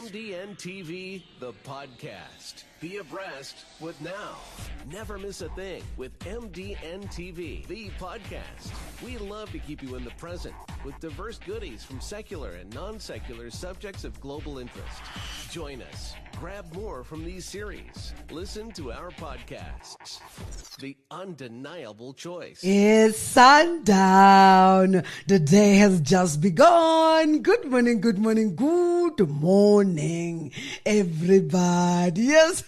Mdntv, the podcast. Be abreast with now. Never miss a thing with Mdntv, the podcast. We love to keep you in the present with diverse goodies from secular and non-secular subjects of global interest. Join us. Grab more from these series. Listen to our podcasts. The undeniable choice. It's sundown. The day has just begun. Good morning, good morning, good morning, everybody. Yes,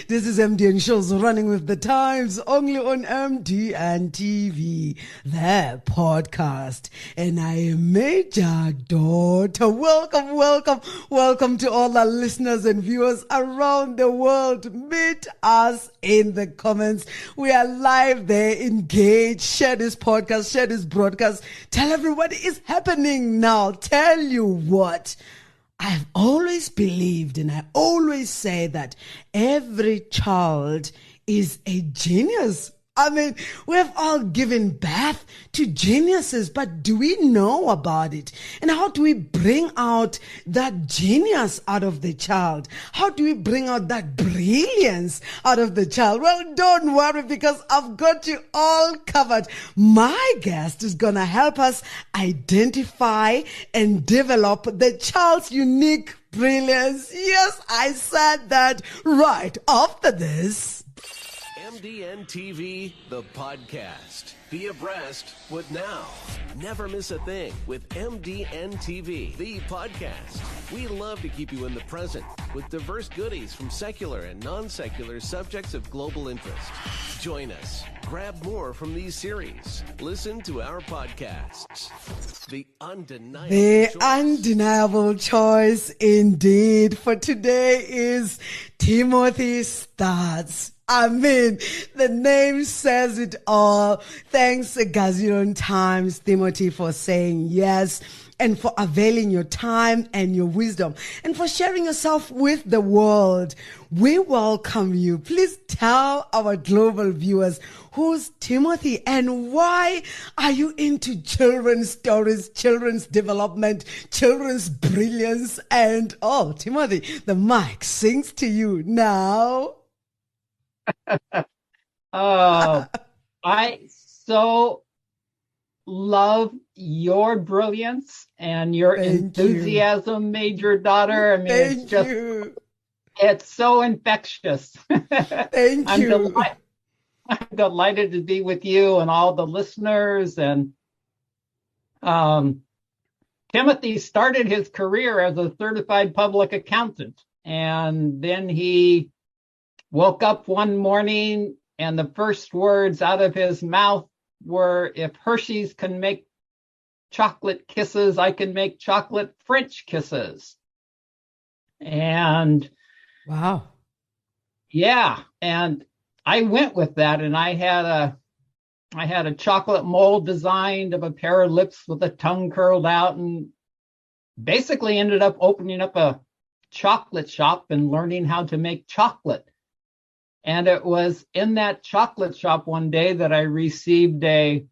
this is MDN Shows Running with the Times, only on Mdntv, the podcast. And I am Major Daughter. Welcome to all our listeners and viewers around the world. Meet us in the comments. We are live there. Engage. Share this podcast. Share this broadcast. Tell everybody it's happening now. Tell you what. I've always believed, and I always say that every child is a genius. I mean, we have all given birth to geniuses, but do we know about it? And how do we bring out that genius out of the child? How do we bring out that brilliance out of the child? Well, don't worry, because I've got you all covered. My guest is going to help us identify and develop the child's unique brilliance. Yes, I said that right after this. Mdntv, the podcast. Be abreast with now. Never miss a thing with Mdntv, the podcast. We love to keep you in the present with diverse goodies from secular and non-secular subjects of global interest. Join us. Grab more from these series. Listen to our podcasts. The undeniable choice Indeed. For today is Timothy STUETZ. I mean, the name says it all. Thanks a gazillion times, Timothy, for saying yes, and for availing your time and your wisdom, and for sharing yourself with the world. We welcome you. Please tell our global viewers, who's Timothy and why are you into children's stories, children's development, children's brilliance? And Timothy, the mic sings to you now. I so love your brilliance and your enthusiasm, Major Daughter. I mean, it's so infectious. Thank you. I'm delighted to be with you and all the listeners. And Timothy started his career as a certified public accountant, and then he woke up one morning and the first words out of his mouth were, "If Hershey's can make chocolate kisses, I can make chocolate French kisses." And wow. Yeah. And I went with that, and I had a chocolate mold designed of a pair of lips with a tongue curled out, and basically ended up opening up a chocolate shop and learning how to make chocolate. And it was in that chocolate shop one day that I received a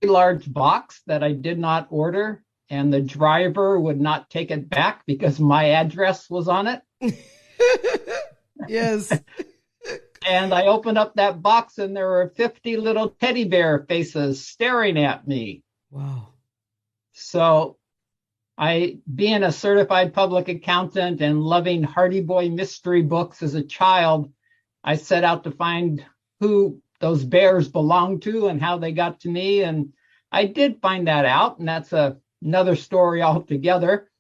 large box that I did not order, and the driver would not take it back because my address was on it. Yes. And I opened up that box, and there were 50 little teddy bear faces staring at me. Wow. So being a certified public accountant and loving Hardy Boy mystery books as a child, I set out to find who those bears belonged to and how they got to me. And I did find that out, and that's another story altogether.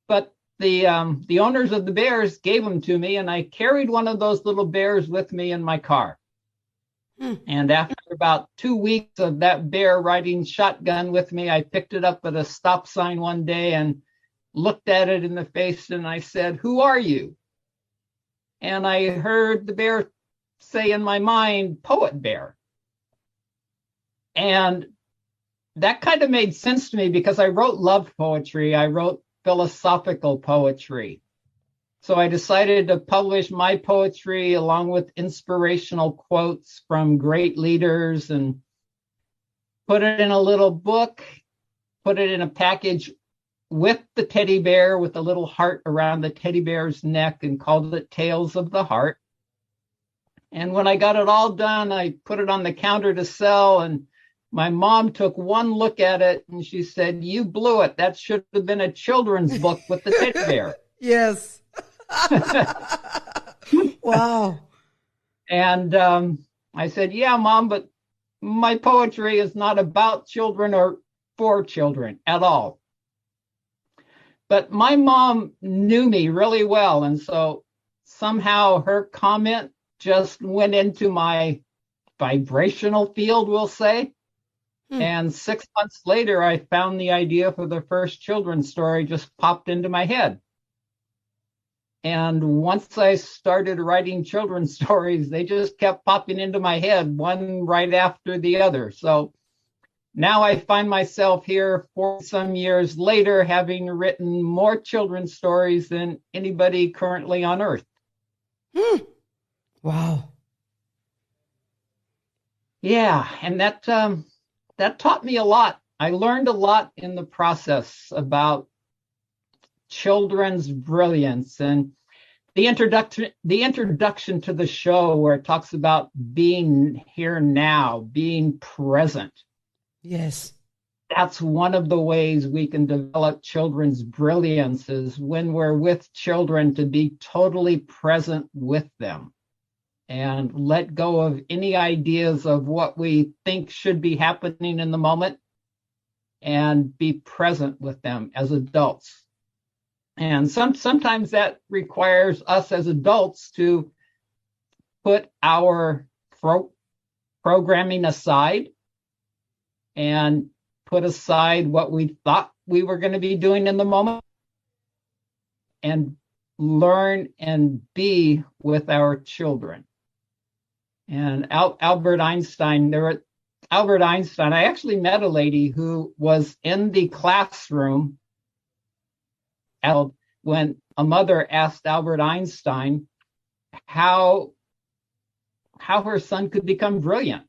But the owners of the bears gave them to me, and I carried one of those little bears with me in my car. And after about 2 weeks of that bear riding shotgun with me, I picked it up at a stop sign one day and looked at it in the face, and I said, "Who are you?" And I heard the bear say in my mind, "Poet Bear." And that kind of made sense to me because I wrote love poetry. I wrote philosophical poetry. So I decided to publish my poetry along with inspirational quotes from great leaders and put it in a little book, put it in a package with the teddy bear with a little heart around the teddy bear's neck and called it Tales of the Heart. And when I got it all done, I put it on the counter to sell, and my mom took one look at it and she said, "You blew it. That should have been a children's book with the teddy bear." Yes. Wow. And I said, "Yeah, Mom, but my poetry is not about children or for children at all." But my mom knew me really well. And so somehow her comment just went into my vibrational field, we'll say. And 6 months later, I found the idea for the first children's story just popped into my head. And once I started writing children's stories, they just kept popping into my head, one right after the other. So now I find myself here 40 some years later, having written more children's stories than anybody currently on Earth. Wow. Yeah, and that taught me a lot. I learned a lot in the process about children's brilliance, and the introduction to the show, where it talks about being here now, being present. Yes. That's one of the ways we can develop children's brilliance, is when we're with children, to be totally present with them and let go of any ideas of what we think should be happening in the moment and be present with them as adults. And sometimes that requires us as adults to put our programming aside and put aside what we thought we were going to be doing in the moment and learn and be with our children. And Albert Einstein, I actually met a lady who was in the classroom when a mother asked Albert Einstein how her son could become brilliant.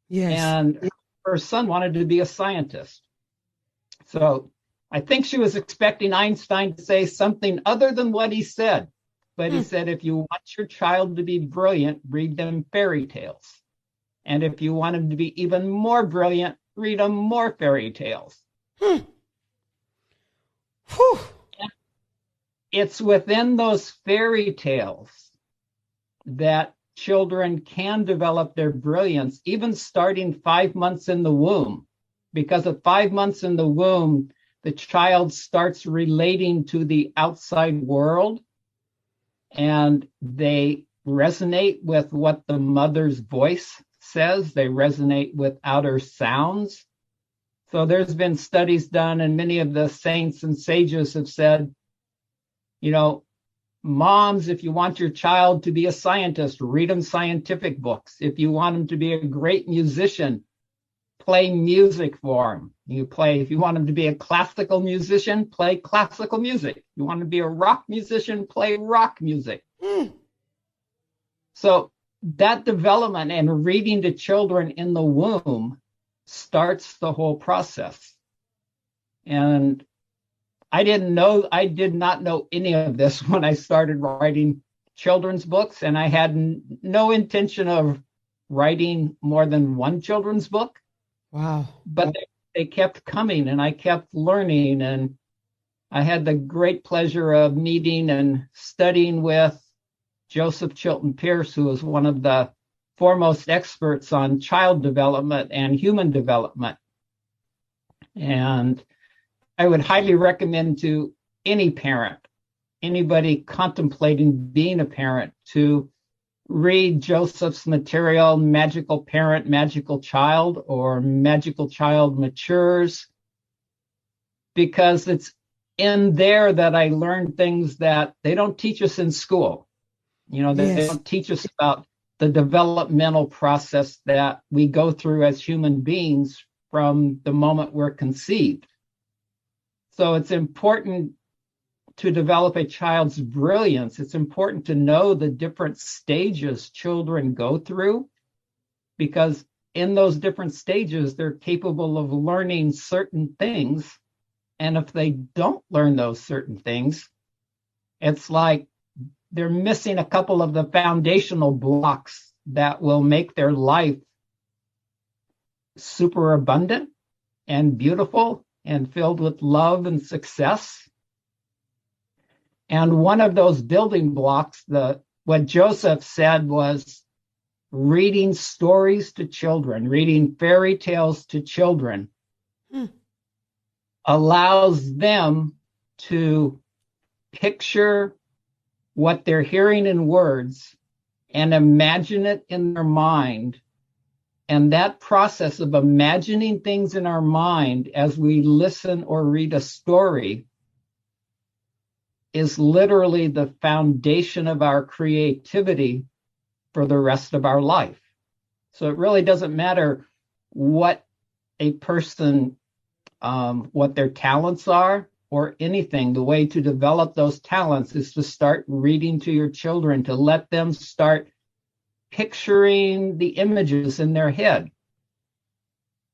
Yes. And her son wanted to be a scientist. So I think she was expecting Einstein to say something other than what he said. But he said, if you want your child to be brilliant, read them fairy tales. And if you want him to be even more brilliant, read them more fairy tales. Whew. It's within those fairy tales that children can develop their brilliance, even starting 5 months in the womb. Because at 5 months in the womb, the child starts relating to the outside world, and they resonate with what the mother's voice says. They resonate with outer sounds. So there's been studies done, and many of the saints and sages have said, moms, if you want your child to be a scientist, read them scientific books. If you want him to be a great musician, play music for him. If you want him to be a classical musician, play classical music. If you want him to be a rock musician, play rock music. So that development and reading to children in the womb starts the whole process. And I did not know any of this when I started writing children's books, and I had no intention of writing more than one children's book. Wow. But they kept coming, and I kept learning, and I had the great pleasure of meeting and studying with Joseph Chilton Pearce, who is one of the foremost experts on child development and human development. And I would highly recommend to any parent, anybody contemplating being a parent, to read Joseph's material, Magical Parent, Magical Child, or Magical Child Matures, because it's in there that I learned things that they don't teach us in school. They don't teach us about the developmental process that we go through as human beings from the moment we're conceived. So it's important to develop a child's brilliance. It's important to know the different stages children go through, because in those different stages, they're capable of learning certain things And if they don't learn those certain things, it's like they're missing a couple of the foundational blocks that will make their life super abundant and beautiful and filled with love and success. And one of those building blocks, what Joseph said was reading stories to children, reading fairy tales to children, allows them to picture what they're hearing in words and imagine it in their mind. And that process of imagining things in our mind as we listen or read a story is literally the foundation of our creativity for the rest of our life. So it really doesn't matter what a person, what their talents are or anything. The way to develop those talents is to start reading to your children, to let them start picturing the images in their head.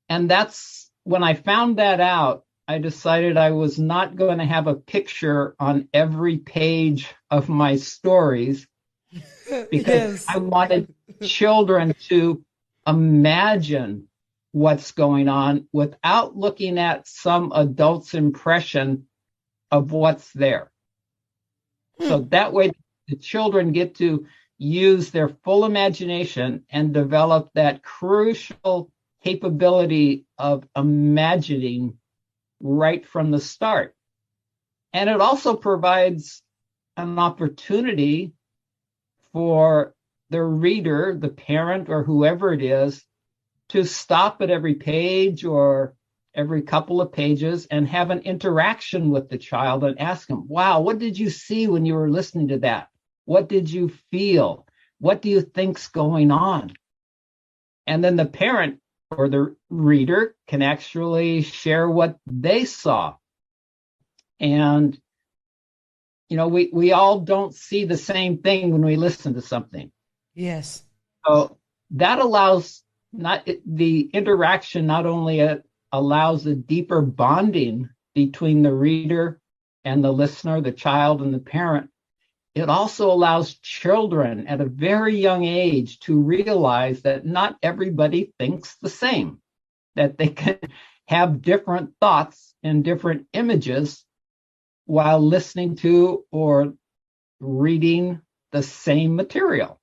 And that's when I found that out, I decided I was not going to have a picture on every page of my stories because I wanted children to imagine what's going on without looking at some adult's impression of what's there. So that way the children get to use their full imagination and develop that crucial capability of imagining right from the start. And it also provides an opportunity for the reader, the parent, or whoever it is, to stop at every page or every couple of pages and have an interaction with the child and ask them, wow, what did you see when you were listening to that? What did you feel? What do you think's going on? And then the parent or the reader can actually share what they saw. And, you know, we all don't see the same thing when we listen to something. Yes. So that allows the interaction not only allows a deeper bonding between the reader and the listener, the child and the parent, it also allows children at a very young age to realize that not everybody thinks the same, that they can have different thoughts and different images while listening to or reading the same material.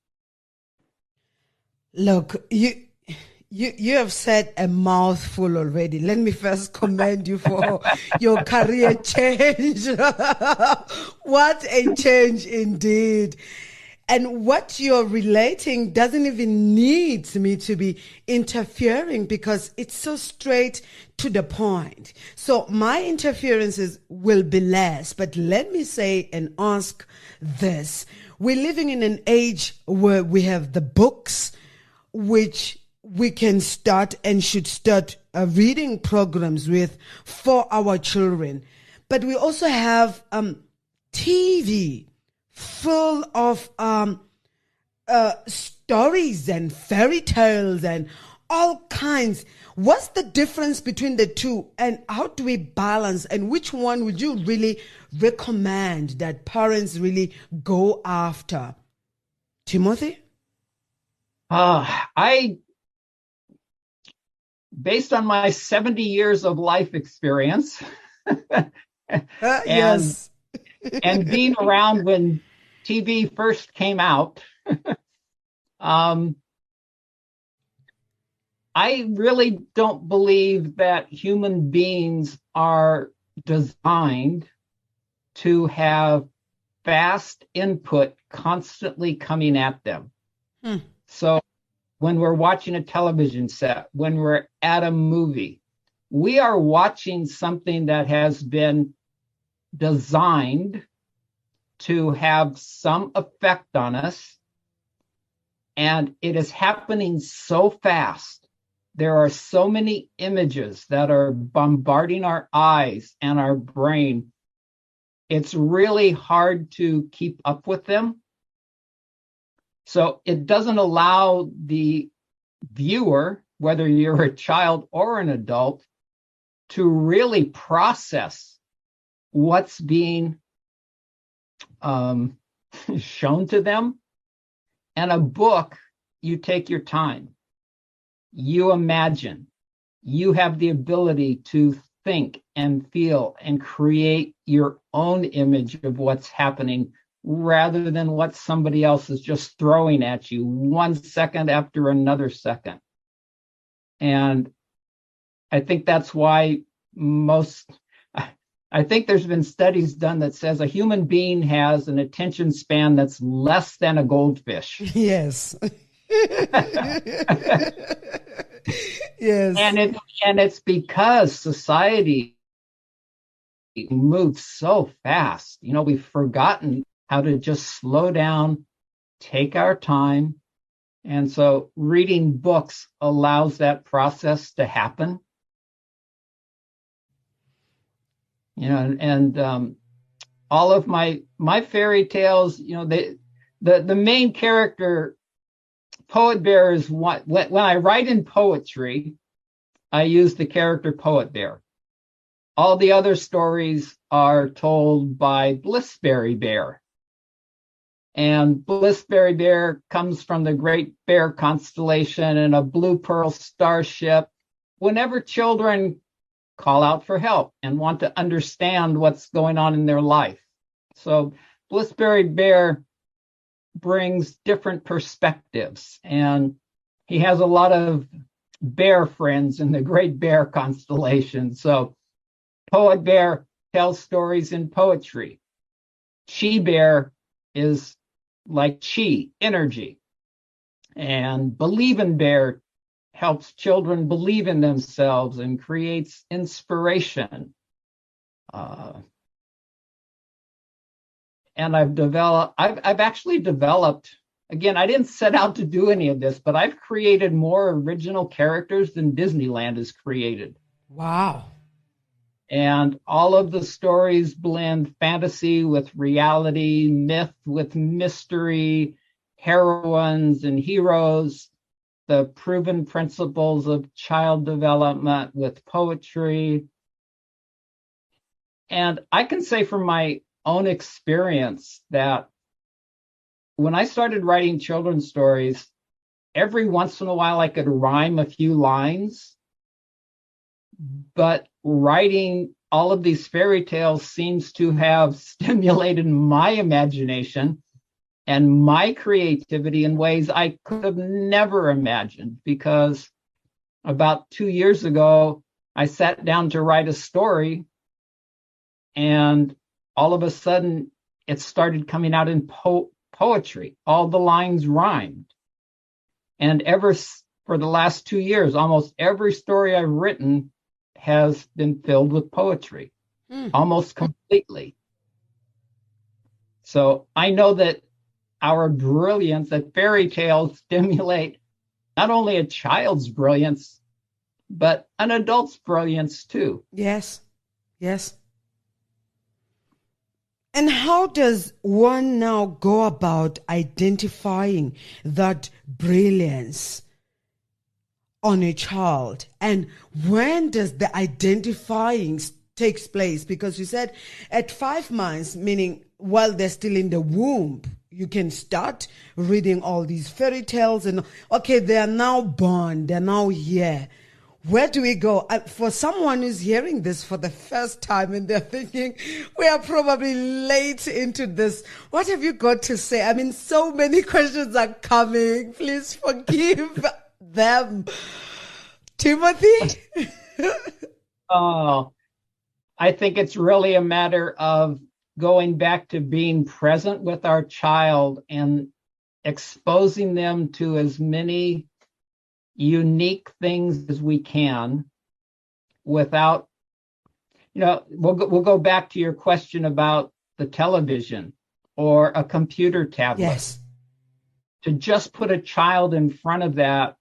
Look, you have said a mouthful already. Let me first commend you for your career change. What a change indeed. And what you're relating doesn't even need me to be interfering because it's so straight to the point. So my interferences will be less. But let me say and ask this. We're living in an age where we have the books, which we can start and should start reading programs with for our children. But we also have TV full of stories and fairy tales and all kinds. What's the difference between the two and how do we balance, and which one would you really recommend that parents really go after? Timothy? Based on my 70 years of life experience yes. and being around when TV first came out, I really don't believe that human beings are designed to have fast input constantly coming at them. So when we're watching a television set, when we're at a movie, we are watching something that has been designed to have some effect on us. And it is happening so fast. There are so many images that are bombarding our eyes and our brain. It's really hard to keep up with them. So it doesn't allow the viewer, whether you're a child or an adult, to really process what's being shown to them. And a book, you take your time, you imagine, you have the ability to think and feel and create your own image of what's happening rather than what somebody else is just throwing at you 1 second after another second. And I think that's why I think there's been studies done that says a human being has an attention span that's less than a goldfish. Yes. Yes. And it's because society moves so fast. You know, we've forgotten how to just slow down, take our time. And so reading books allows that process to happen. You know, and all of my fairy tales, you know, the main character, Poet Bear, is what, when I write in poetry, I use the character Poet Bear. All the other stories are told by Blissberry Bear. And Blissberry Bear comes from the Great Bear constellation and a blue pearl starship. Whenever children call out for help and want to understand what's going on in their life. So Blissberry Bear brings different perspectives, and he has a lot of bear friends in the Great Bear constellation. So Poet Bear tells stories in poetry. Chi Bear is like chi, energy. And Believin' Bear helps children believe in themselves and creates inspiration. And I've actually developed, again, I didn't set out to do any of this, but I've created more original characters than Disneyland has created. Wow. And all of the stories blend fantasy with reality, myth with mystery, heroines and heroes, the proven principles of child development with poetry. And I can say from my own experience that when I started writing children's stories, every once in a while I could rhyme a few lines, but writing all of these fairy tales seems to have stimulated my imagination and my creativity in ways I could have never imagined, because about 2 years ago, I sat down to write a story, and all of a sudden it started coming out in poetry. All the lines rhymed. And for the last 2 years, almost every story I've written has been filled with poetry, almost completely. So I know that our brilliance, that fairy tales stimulate not only a child's brilliance, but an adult's brilliance too. Yes. Yes. And how does one now go about identifying that brilliance on a child? And when does the identifying takes place? Because you said at 5 months, meaning while they're still in the womb, you can start reading all these fairy tales and, okay, they are now born, they're now here. Where do we go? For someone who's hearing this for the first time and they're thinking, we are probably late into this, what have you got to say? I mean, so many questions are coming. Please forgive them. Timothy? Oh, I think it's really a matter of going back to being present with our child and exposing them to as many unique things as we can without, we'll go back to your question about the television or a computer tablet. Yes. To just put a child in front of that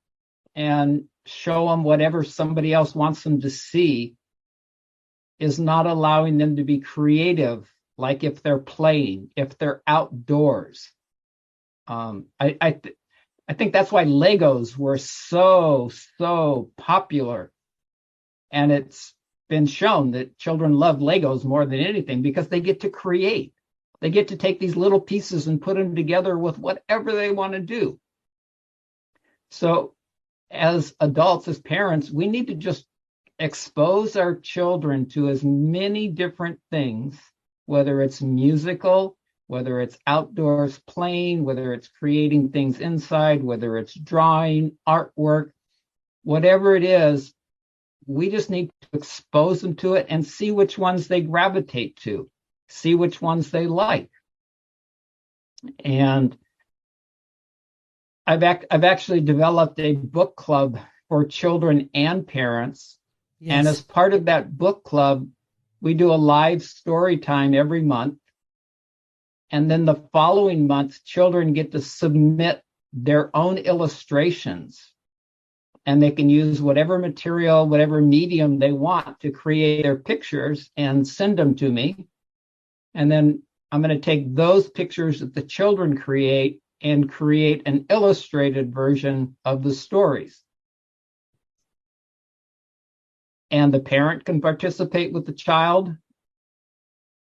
and show them whatever somebody else wants them to see is not allowing them to be creative, like if they're playing, if they're outdoors. I think that's why Legos were so popular. And it's been shown that children love Legos more than anything because they get to create. They get to take these little pieces and put them together with whatever they want to do. So as adults, as parents, we need to just expose our children to as many different things, whether it's musical, whether it's outdoors playing, whether it's creating things inside, whether it's drawing, artwork, whatever it is, we just need to expose them to it and see which ones they gravitate to, see which ones they like. And I've actually developed a book club for children and parents. Yes. And as part of that book club, we do a live story time every month. And then the following month, children get to submit their own illustrations. And they can use whatever material, whatever medium they want to create their pictures and send them to me. And then I'm going to take those pictures that the children create and create an illustrated version of the stories. And the parent can participate with the child.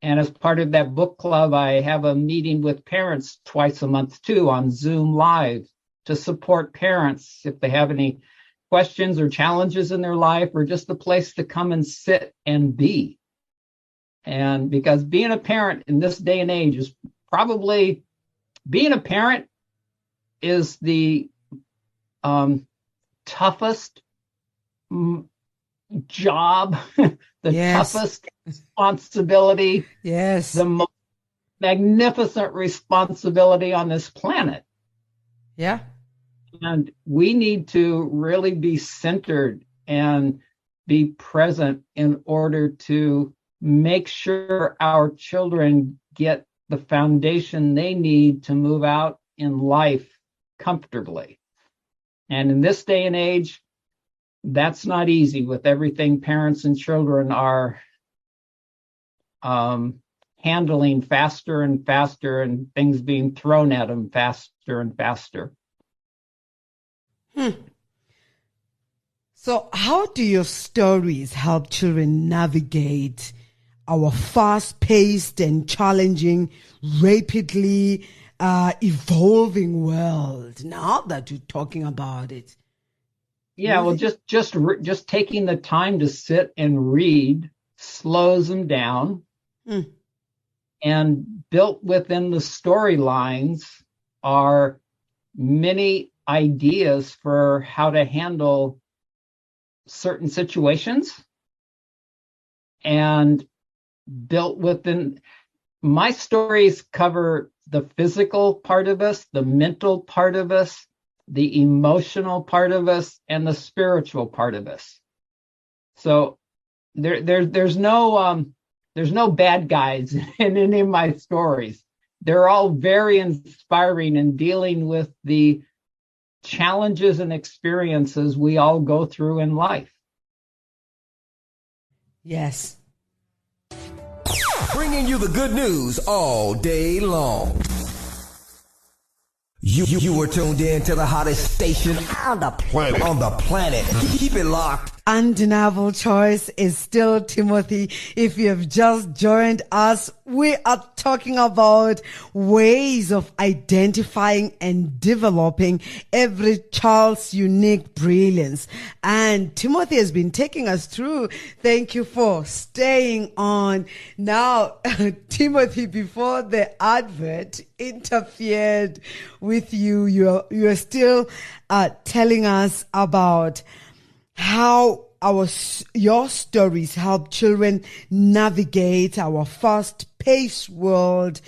And as part of that book club, I have a meeting with parents twice a month too on Zoom Live to support parents if they have any questions or challenges in their life, or just a place to come and sit and be. And because being a parent in this day and age is probably, being a parent is the toughest job, the yes. toughest responsibility, yes, the most magnificent responsibility on this planet. Yeah. And we need to really be centered and be present in order to make sure our children get the foundation they need to move out in life comfortably. And in this day and age, that's not easy with everything parents and children are handling faster and faster, and things being thrown at them faster and faster. So how do your stories help children navigate our fast-paced and challenging, rapidly evolving world, now that you're talking about it? Yeah, well, just taking the time to sit and read slows them down. And built within the storylines are many ideas for how to handle certain situations. And built within, my stories cover the physical part of us, the mental part of us, the emotional part of us, and the spiritual part of us. So there's no bad guys in any of my stories. They're all very inspiring in dealing with the challenges and experiences we all go through in life. Yes. Bringing you the good news all day long. You were tuned in to the hottest station on the planet. Keep it locked. Undeniable choice is still Timothy. If you have just joined us, we are talking about ways of identifying and developing every child's unique brilliance. And Timothy has been taking us through. Thank you for staying on. Now, Timothy, before the advert interfered with you, you are still telling us about how your stories help children navigate our fast-paced world,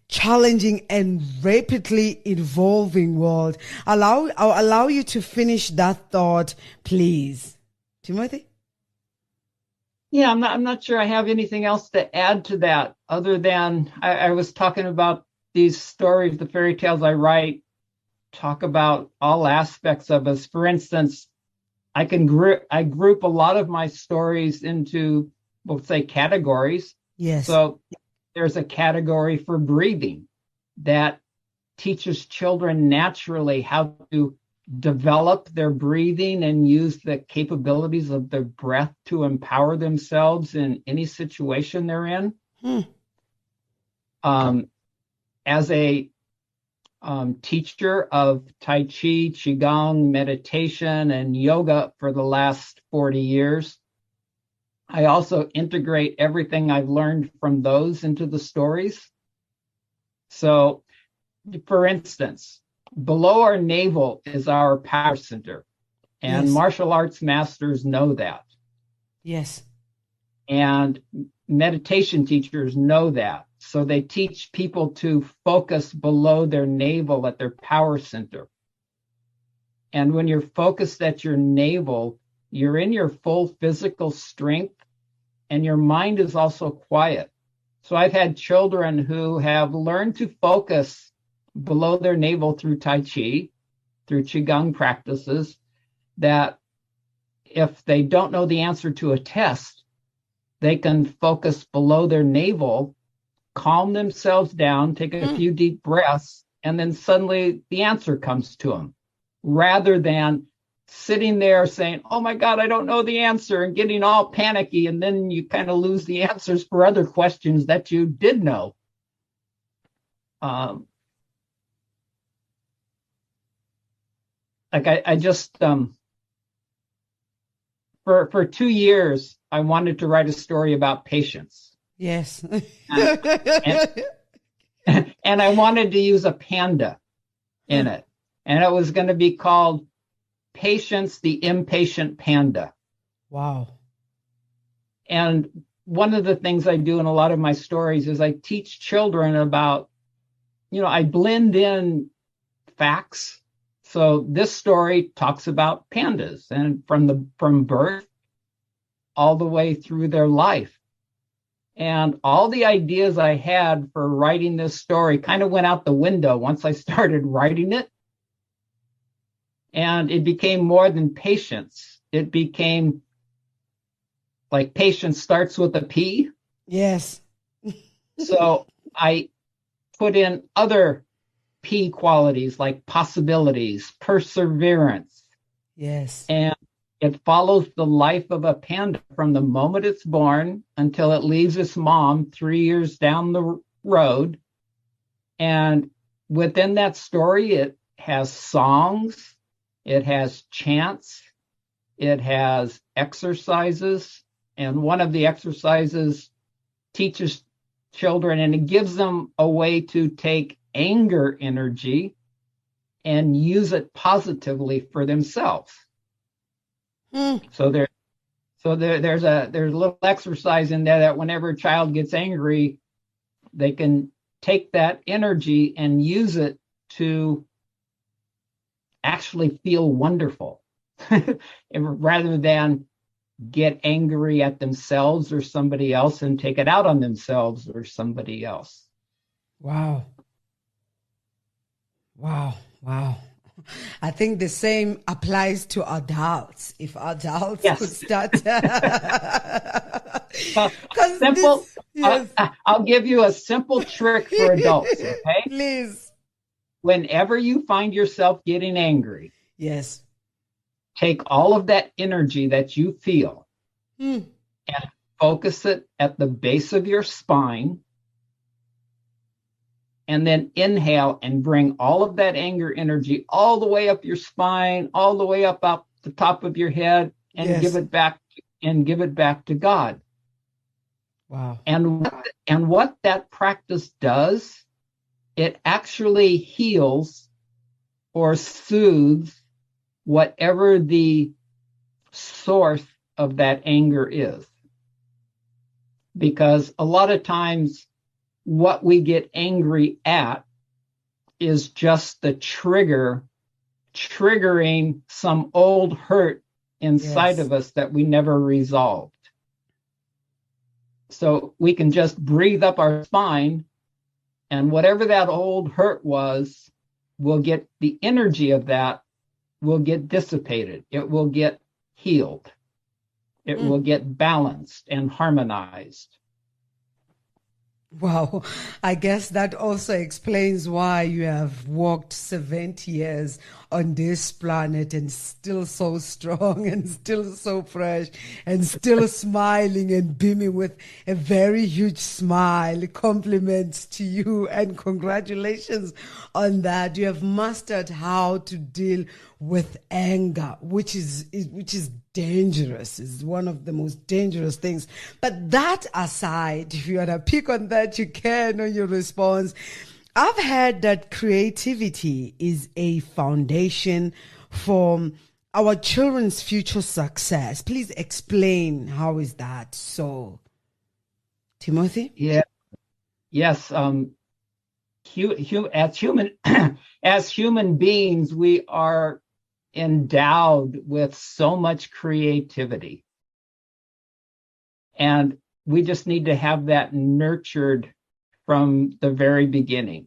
challenging and rapidly evolving world. I'll allow you to finish that thought, please. Timothy? Yeah, I'm not sure I have anything else to add to that, other than I was talking about these stories, the fairy tales I write, talk about all aspects of us. For instance, I group a lot of my stories into, we'll say, categories. Yes. So there's a category for breathing that teaches children naturally how to develop their breathing and use the capabilities of their breath to empower themselves in any situation they're in. As a teacher of Tai Chi, Qigong, meditation, and yoga for the last 40 years, I also integrate everything I've learned from those into the stories. So, for instance, below our navel is our power center, and Yes. martial arts masters know that. Yes. And meditation teachers know that. So they teach people to focus below their navel at their power center. And when you're focused at your navel, you're in your full physical strength, and your mind is also quiet. So I've had children who have learned to focus below their navel through Tai Chi, through Qigong practices, that if they don't know the answer to a test, they can focus below their navel, calm themselves down, take a few deep breaths, and then suddenly the answer comes to them, rather than sitting there saying, oh my God, I don't know the answer, and getting all panicky, and then you kind of lose the answers for other questions that you did know. I just, for 2 years, I wanted to write a story about patience. Yes. And I wanted to use a panda in it. And it was going to be called Patience, the Impatient Panda. Wow. And one of the things I do in a lot of my stories is I teach children about, I blend in facts. So this story talks about pandas, and from birth all the way through their life. And all the ideas I had for writing this story kind of went out the window once I started writing it. And it became more than patience. It became like patience starts with a P. Yes. So I put in other P qualities like possibilities, perseverance. Yes. And it follows the life of a panda from the moment it's born until it leaves its mom 3 years down the road. And within that story, it has songs, it has chants, it has exercises. And one of the exercises teaches children, and it gives them a way to take anger energy and use it positively for themselves. So there's a little exercise in there that whenever a child gets angry, they can take that energy and use it to actually feel wonderful rather than get angry at themselves or somebody else and take it out on themselves or somebody else. Wow. Wow. Wow. I think the same applies to adults. If adults Yes. could start. Simple. I'll give you a simple trick for adults, okay? Please. Whenever you find yourself getting angry, Yes. take all of that energy that you feel and focus it at the base of your spine, and then inhale and bring all of that anger energy all the way up your spine, all the way up the top of your head, and Yes. give it back to God. Wow. And what that practice does, it actually heals or soothes whatever the source of that anger is. Because a lot of times what we get angry at is just the triggering some old hurt inside Yes. of us that we never resolved. So we can just breathe up our spine, and whatever that old hurt was, will get the energy of that will get dissipated. It will get healed. It will get balanced and harmonized. Wow. I guess that also explains why you have walked 70 years on this planet and still so strong and still so fresh and still smiling and beaming with a very huge smile. Compliments to you and congratulations on that. You have mastered how to deal with anger, which is dangerous. Is one of the most dangerous things. But that aside, if you want to pick on that, you can on your response. I've heard that creativity is a foundation for our children's future success. Please explain, how is that so, Timothy? Yeah. Yes. As human beings, we are endowed with so much creativity. And we just need to have that nurtured from the very beginning.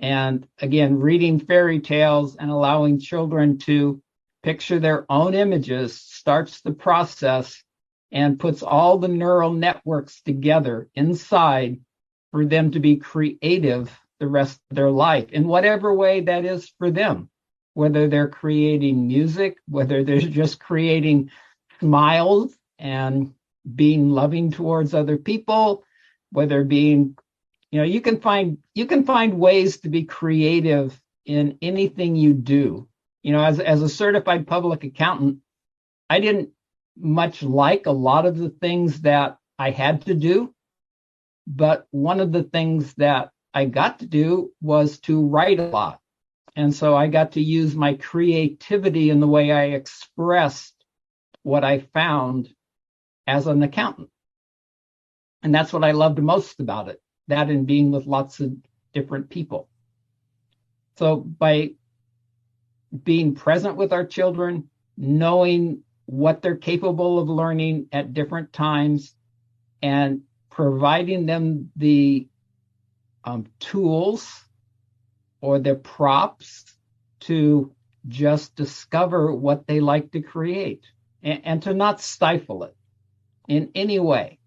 And again, reading fairy tales and allowing children to picture their own images starts the process and puts all the neural networks together inside for them to be creative the rest of their life in whatever way that is for them. Whether they're creating music, whether they're just creating smiles and being loving towards other people, whether being, you can find ways to be creative in anything you do. As a certified public accountant, I didn't much like a lot of the things that I had to do, but one of the things that I got to do was to write a lot. And so I got to use my creativity in the way I expressed what I found as an accountant. And that's what I loved most about it, that and being with lots of different people. So by being present with our children, knowing what they're capable of learning at different times, and providing them the tools or the props to just discover what they like to create and to not stifle it in any way.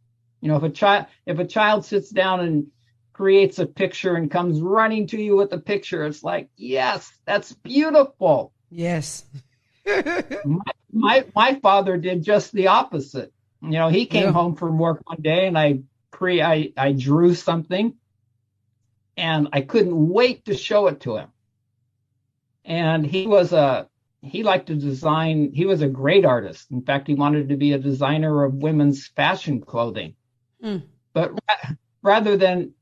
If a child sits down and creates a picture and comes running to you with a picture, it's like, yes, that's beautiful. Yes. my father did just the opposite. He came home from work one day and I drew something and I couldn't wait to show it to him. And he liked to design. He was a great artist. In fact, he wanted to be a designer of women's fashion clothing. But rather than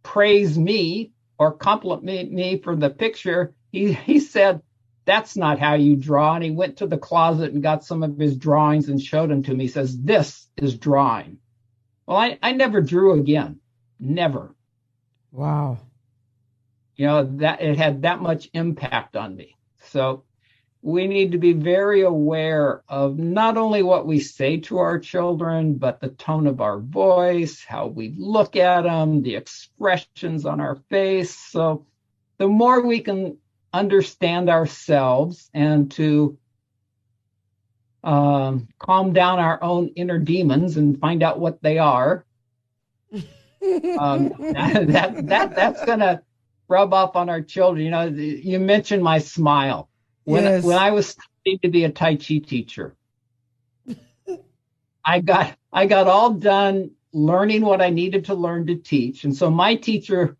praise me or compliment me for the picture, he said, "That's not how you draw." And he went to the closet and got some of his drawings and showed them to me. He says, "This is drawing." Well, I never drew again. Never. Wow. That it had that much impact on me. So we need to be very aware of not only what we say to our children, but the tone of our voice, how we look at them, the expressions on our face. So the more we can understand ourselves and to calm down our own inner demons and find out what they are, that's going to rub off on our children. You mentioned my smile. When I was studying to be a Tai Chi teacher, I got all done learning what I needed to learn to teach. And so my teacher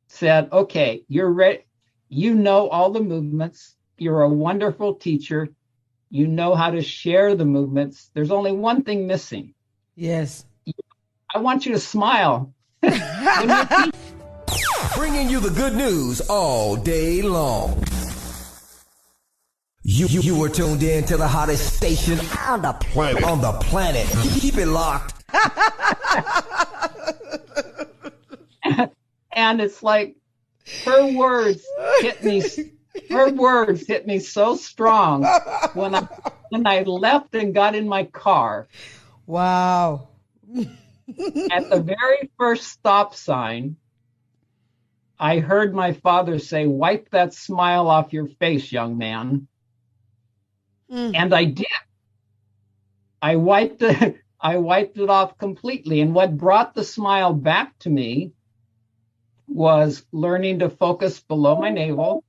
said, "Okay, you're ready. You know all the movements. You're a wonderful teacher. You know how to share the movements. There's only one thing missing. Yes. I want you to smile." Bringing you the good news all day long. You were tuned in to the hottest station on the planet. Keep it locked. And it's like her words hit me so strong when I left and got in my car. Wow. At the very first stop sign, I heard my father say, "Wipe that smile off your face, young man." And I did. I wiped I wiped it off completely. And what brought the smile back to me was learning to focus below my navel.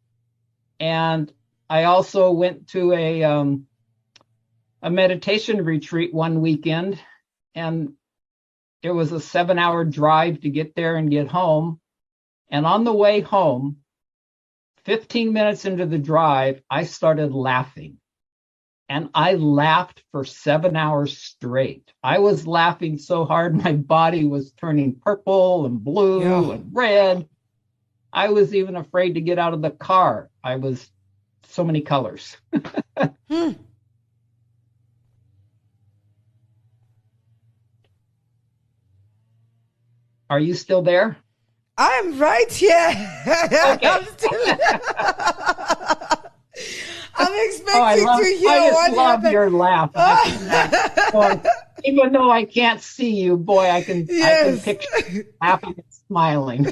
And I also went to a meditation retreat one weekend, and it was a 7-hour drive to get there and get home. And on the way home, 15 minutes into the drive, I started laughing. And I laughed for 7 hours straight. I was laughing so hard, my body was turning purple and blue and red. I was even afraid to get out of the car. I was so many colors. Are you still there? I'm right here. Okay. I'm still I'm expecting to hear I what just love happened. your laugh. Even though I can't see you, boy, I can picture you laughing and smiling.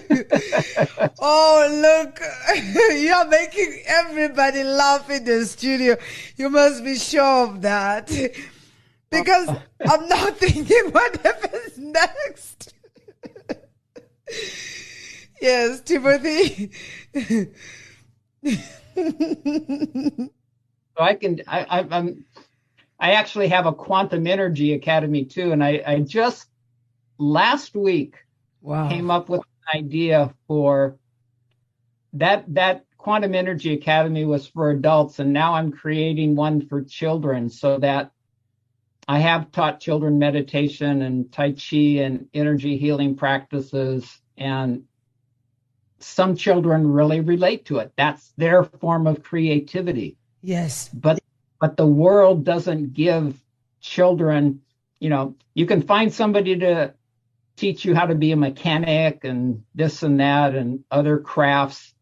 Oh, look, you're making everybody laugh in the studio. You must be sure of that. Because I'm now thinking what happens next. Yes, Timothy. So I actually have a quantum energy academy too. And I just last week came up with an idea for that quantum energy academy was for adults. And now I'm creating one for children, so that I have taught children meditation and Tai Chi and energy healing practices. And some children really relate to it. That's their form of creativity. Yes. But the world doesn't give children, you can find somebody to teach you how to be a mechanic and this and that and other crafts.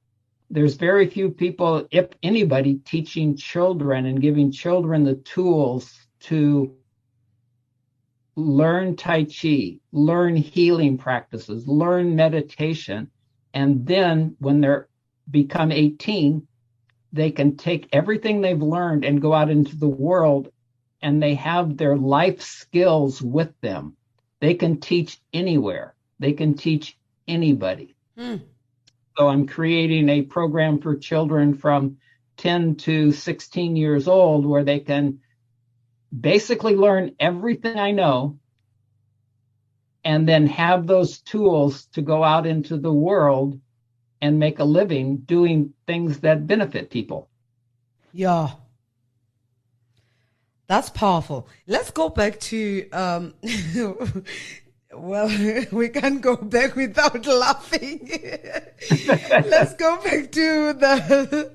There's very few people, if anybody, teaching children and giving children the tools to learn Tai Chi, learn healing practices, learn meditation. And then when they're become 18, they can take everything they've learned and go out into the world, and they have their life skills with them. They can teach anywhere. They can teach anybody. So I'm creating a program for children from 10 to 16 years old where they can basically learn everything I know and then have those tools to go out into the world and make a living doing things that benefit people. Yeah. That's powerful. Let's go back to, well, we can't go back without laughing. Let's go back to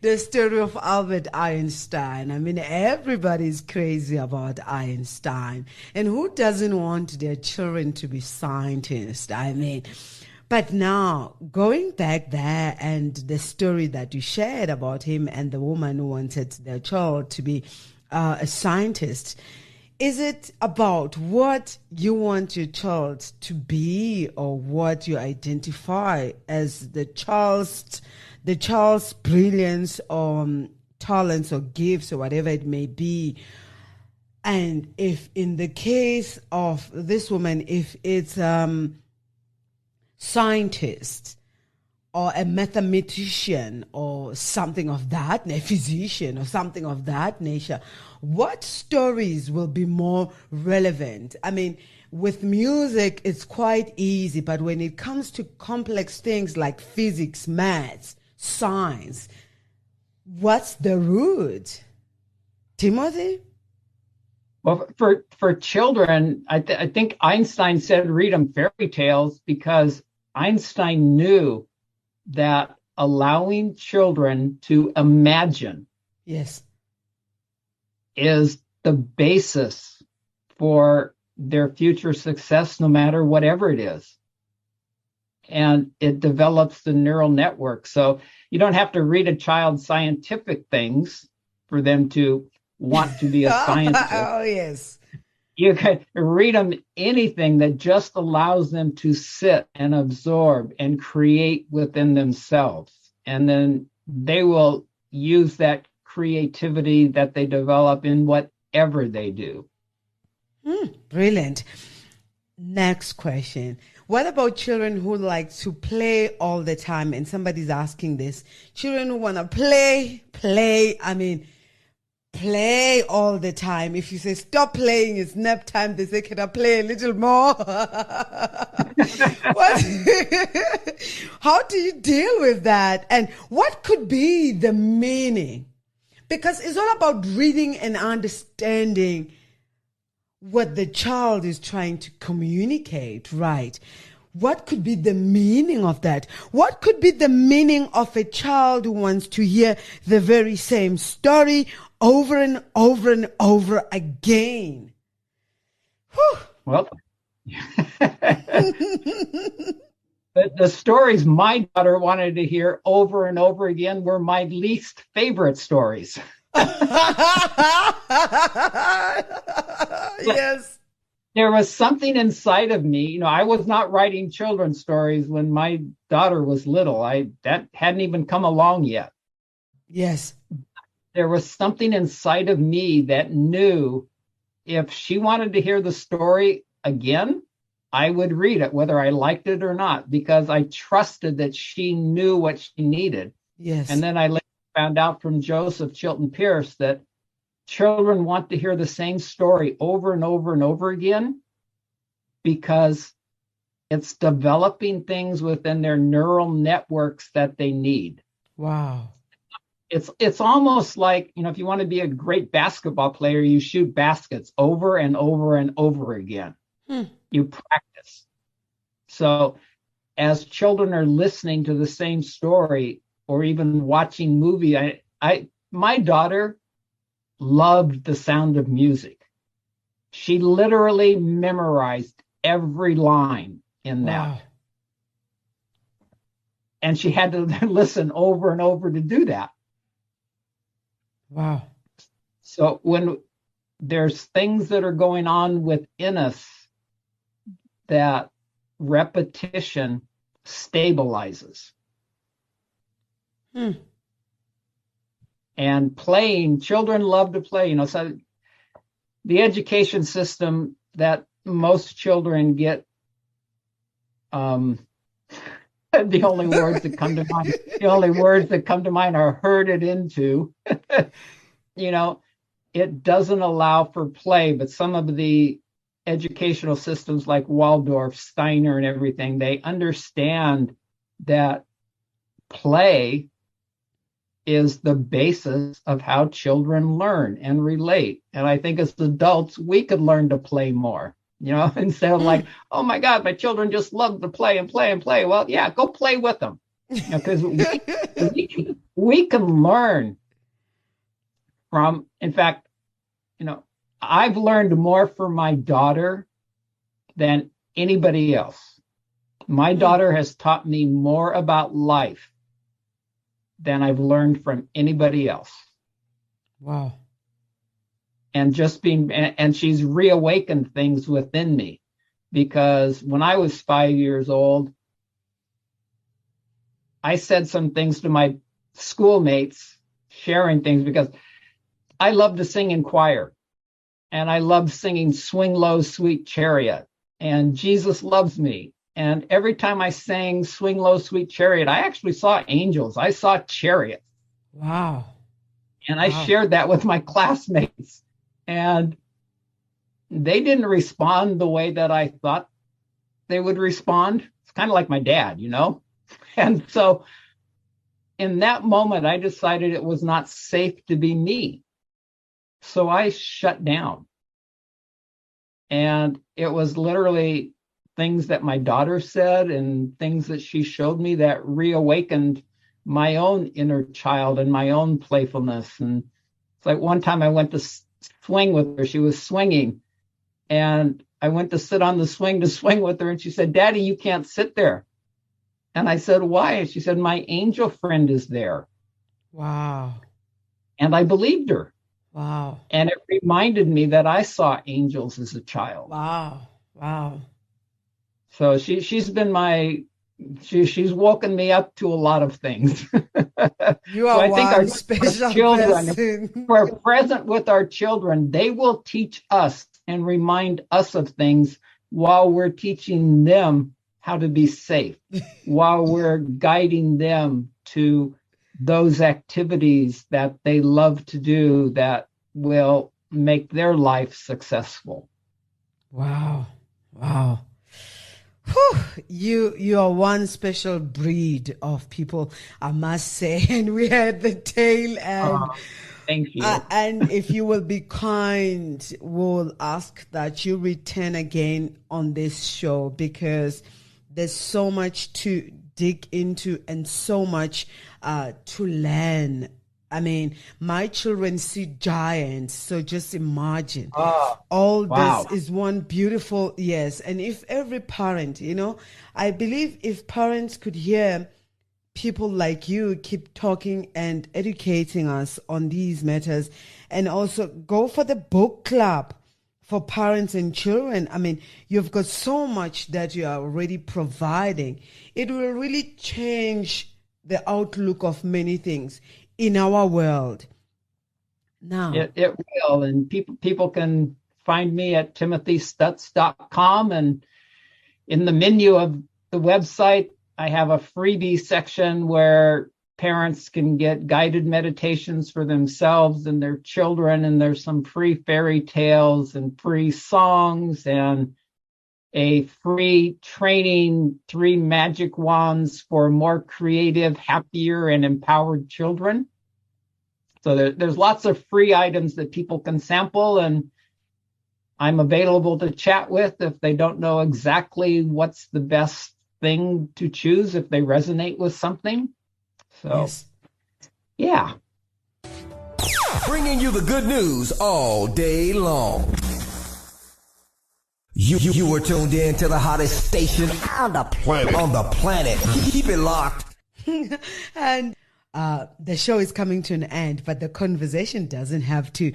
the story of Albert Einstein. I mean, everybody's crazy about Einstein. And who doesn't want their children to be scientists? I mean, but now, going back there and the story that you shared about him and the woman who wanted their child to be a scientist, is it about what you want your child to be or what you identify as the child's brilliance or talents or gifts or whatever it may be? And if in the case of this woman, if it's scientist or a mathematician or something of that, a physician or something of that nature, what stories will be more relevant? I mean, with music, it's quite easy, but when it comes to complex things like physics, maths, science, what's the root? Timothy? Well, for children, I think Einstein said read them fairy tales, because Einstein knew that allowing children to imagine is the basis for their future success, no matter whatever it is. And it develops the neural network. So you don't have to read a child scientific things for them to want to be a scientist. Oh, yes. You can read them anything that just allows them to sit and absorb and create within themselves. And then they will use that creativity that they develop in whatever they do. Brilliant. Next question. What about children who like to play all the time? And somebody's asking this. Children who want to play, play all the time. If you say stop playing, it's nap time, they say, can I play a little more? How do you deal with that? And what could be the meaning? Because it's all about reading and understanding what the child is trying to communicate, right? What could be the meaning of that? What could be the meaning of a child who wants to hear the very same story over and over and over again? Whew. Well, the stories my daughter wanted to hear over and over again were my least favorite stories. Yes. There was something inside of me. I was not writing children's stories when my daughter was little. That hadn't even come along yet. Yes. There was something inside of me that knew if she wanted to hear the story again, I would read it, whether I liked it or not, because I trusted that she knew what she needed. Yes. And then I later found out from Joseph Chilton Pierce that children want to hear the same story over and over and over again because it's developing things within their neural networks that they need. Wow. It's almost like, if you want to be a great basketball player, you shoot baskets over and over and over again. You practice. So as children are listening to the same story or even watching movie, my daughter loved the sound of music. She literally memorized every line in that. Wow. And she had to listen over and over to do that. Wow. So when there's things that are going on within us, that repetition stabilizes. And playing, children love to play. So the education system that most children get, the only words that come to mind are herded into. It doesn't allow for play, but some of the educational systems like Waldorf, Steiner, and everything, they understand that play is the basis of how children learn and relate. And I think as adults, we could learn to play more, instead of like, oh my God, my children just love to play and play and play. Well, yeah, go play with them. Because we can learn from, in fact, I've learned more from my daughter than anybody else. My daughter has taught me more about life than I've learned from anybody else. Wow. And and she's reawakened things within me, because when I was 5 years old, I said some things to my schoolmates, sharing things, because I love to sing in choir. And I loved singing Swing Low, Sweet Chariot and Jesus Loves Me. And every time I sang Swing Low, Sweet Chariot, I actually saw angels. I saw chariots. Wow. And I shared that with my classmates. And they didn't respond the way that I thought they would respond. It's kind of like my dad, And so in that moment, I decided it was not safe to be me. So I shut down. And it was literally things that my daughter said and things that she showed me that reawakened my own inner child and my own playfulness. And it's like one time I went to swing with her. She was swinging. And I went to sit on the swing to swing with her. And she said, Daddy, you can't sit there. And I said, why? And she said, my angel friend is there. Wow. And I believed her. Wow. And it reminded me that I saw angels as a child. Wow. Wow. So she's been she's woken me up to a lot of things. You are so I think our special children, person. if we're present with our children, they will teach us and remind us of things while we're teaching them how to be safe, while we're guiding them to those activities that they love to do that will make their life successful. Wow. Wow. Whew. You are one special breed of people, I must say, and we are at the tail end. Thank you. And if you will be kind, we'll ask that you return again on this show, because there's so much to dig into and so much to learn. I mean, my children see giants, so just imagine. All wow. this is one beautiful, yes. And if every parent, I believe if parents could hear people like you keep talking and educating us on these matters, and also go for the book club for parents and children. I mean, you've got so much that you are already providing. It will really change the outlook of many things in our world. Now, it will, and people can find me at TimothyStutz.com, and in the menu of the website, I have a freebie section where parents can get guided meditations for themselves and their children, and there's some free fairy tales and free songs and a free training, 3 magic wands for more creative, happier, and empowered children. So there's lots of free items that people can sample, and I'm available to chat with if they don't know exactly what's the best thing to choose, if they resonate with something. So, yes. Yeah. Bringing you the good news all day long. You were tuned in to the hottest station on the planet. Keep it locked. And the show is coming to an end, but the conversation doesn't have to.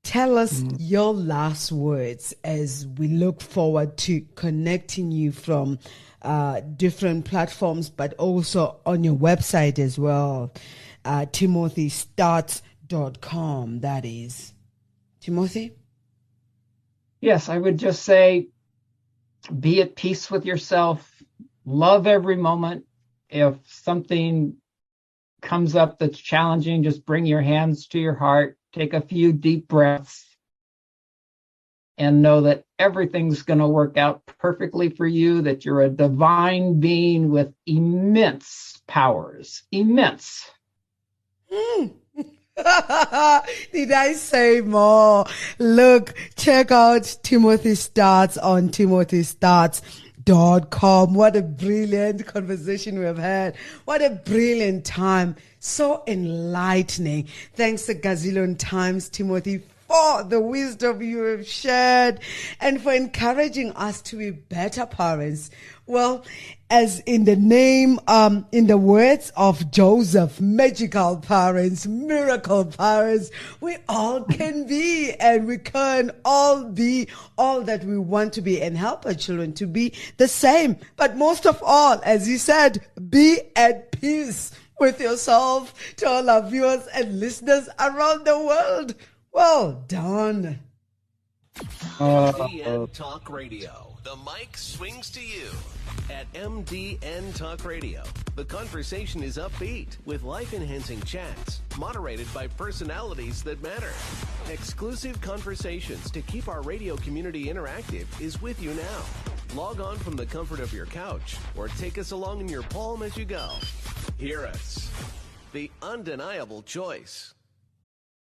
Tell us your last words as we look forward to connecting you from different platforms, but also on your website as well, TimothyStutz.com, that is. Timothy? Yes, I would just say, be at peace with yourself. Love every moment. If something comes up that's challenging, just bring your hands to your heart. Take a few deep breaths and know that everything's going to work out perfectly for you, that you're a divine being with immense powers. Immense. Did I say more? Look, check out Timothy Stutz on TimothyStutz.com. What a brilliant conversation we have had. What a brilliant time. So enlightening. Thanks a gazillion times, Timothy, for the wisdom you have shared and for encouraging us to be better parents. Well, as in the name, in the words of Joseph, magical parents, miracle parents, we all can be, and we can all be all that we want to be and help our children to be the same. But most of all, as you said, be at peace with yourself. To all our viewers and listeners around the world, well done. MDN Talk Radio. The mic swings to you. At MDN Talk Radio, the conversation is upbeat with life-enhancing chats, moderated by personalities that matter. Exclusive conversations to keep our radio community interactive is with you now. Log on from the comfort of your couch or take us along in your palm as you go. Hear us. The undeniable choice.